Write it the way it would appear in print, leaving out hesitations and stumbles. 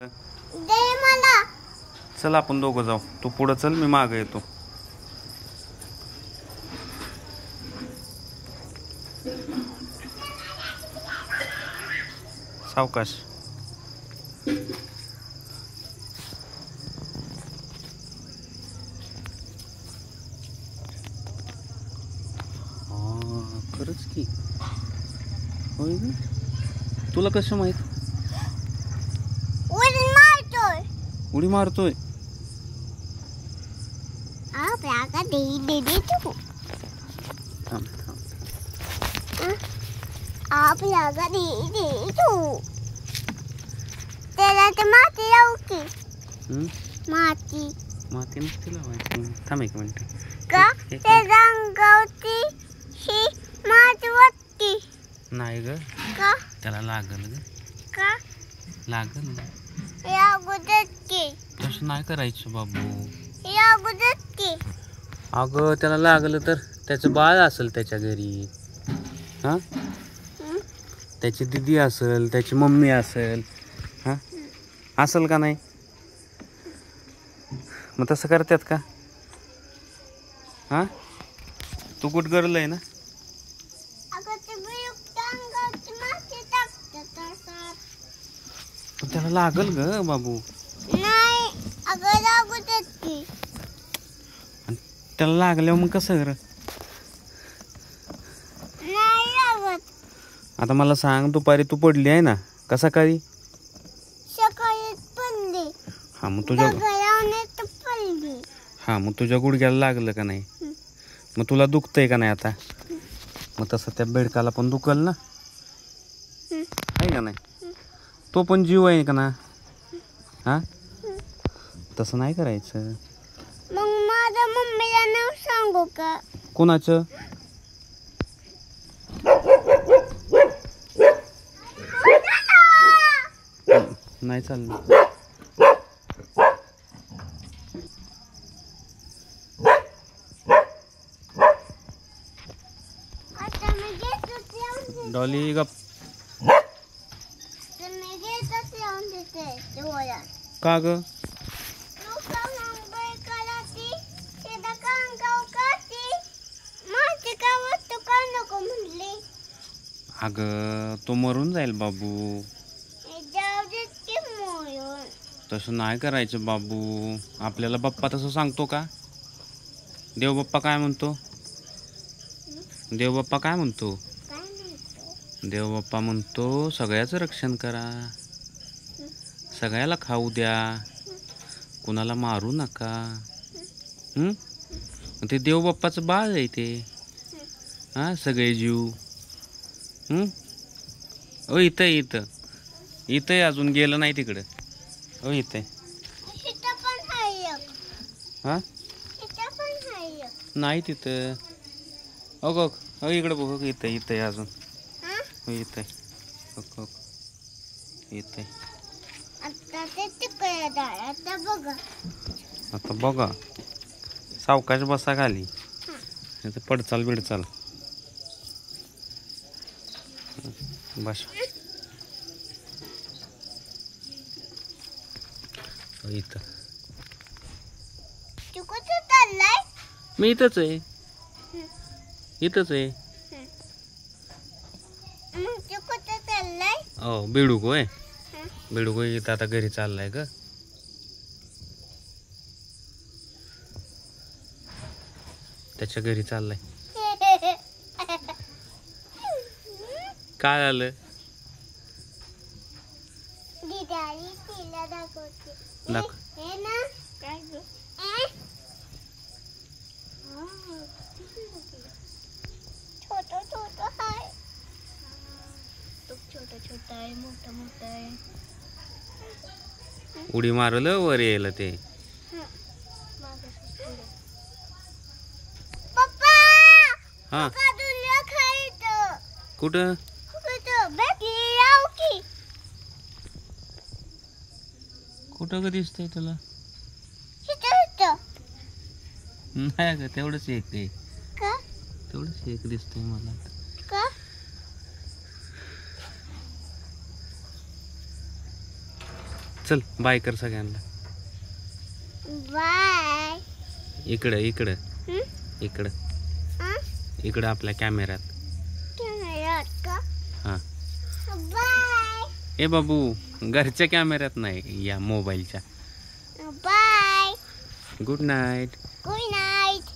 दे मला. चल आपण दोघं जाऊ. तू पुढं चल, मी मागे येतो. सावकाश. खरंच की होय ग. तुला कसं माहित? उडी मारतोय. त्याला तर माती लावू की. माती माती नसते लावायची. थांब एक मिनिट. का ते रंगावती ही माती वाटती नाही ग. का त्याला लागल ग. का लागल. या गुदत की. तसं नाही करायचं बाबू. या गुदत की. अगं त्याला लागलं तर त्याचं बाळ असेल त्याच्या घरी. हा त्याची दीदी असेल, त्याची मम्मी असेल. हा असेल का नाही? मग तसं करतात का? हा तू गुड गर्ल आहे ना? पण त्याला लागल ग बाबू. नाही अगं लागूदत की. त्याला लागल्यावर मग कसं कर? नाही लागत. आता मला सांग, दुपारी तू पडली आहे ना का सकाळी? सकाळी पडली. हा मग तुझ्या पडली. हा मग तुझ्या गुडघ्याला लागलं का नाही? मग तुला दुखतंय का नाही आता? मग तसं त्या बेडकाला पण दुखल ना, आहे का नाही? तो पण जीव आहे का ना? हा तसं नाही करायचं. मग माझ्या मम्मीला नाव सांगू का? कोणाचं? नाही चाललं. डॉली गप. का ग? अगं तो मरून जाईल बाबू. तसं नाही करायचं बाबू. आपल्याला बाप्पा तसं सांगतो का? देव बाप्पा काय म्हणतो? देव बाप्पा काय म्हणतो? देव बाप्पा म्हणतो सगळ्याचं रक्षण करा, सगळ्याला खाऊ द्या, कुणाला मारू नका. ते देव बाप्पाचं बाळ आहे ते. हा सगळे जीव. ओ इथं इथं इथं अजून गेलं नाही तिकडं. ओ इथं हा नाही तिथं. हो हो इकडं बघ. इथं इथं अजून. हो इथं इथं. आता बघा. सावकाश बसा खाली. पडचाल बिडचाल बस. इथं मी इथंच आहे. इथंच आहे. हो बेडूक होय. बेडूक इथं आता घरी चाललाय ग. त्याच्या घरी चाललाय. काय आलं? छोटा आहे, मोठा मोठा आहे. उडी मारलं वर येईल ते. पप्पा हा कुठं? कुठं ग दिसतंय तुला? नाही ग तेवढंच एक आहे. तेवढंच एक दिसतंय मला. चल बाय कर सगळ्यांना. बाय. इकडं इकडं इकडं इकडं आपल्या कॅमेऱ्यात. हा बाय. ए बाबू, घरच्या कॅमेऱ्यात नाही, या मोबाईलच्या. Bye. Good night. Good night.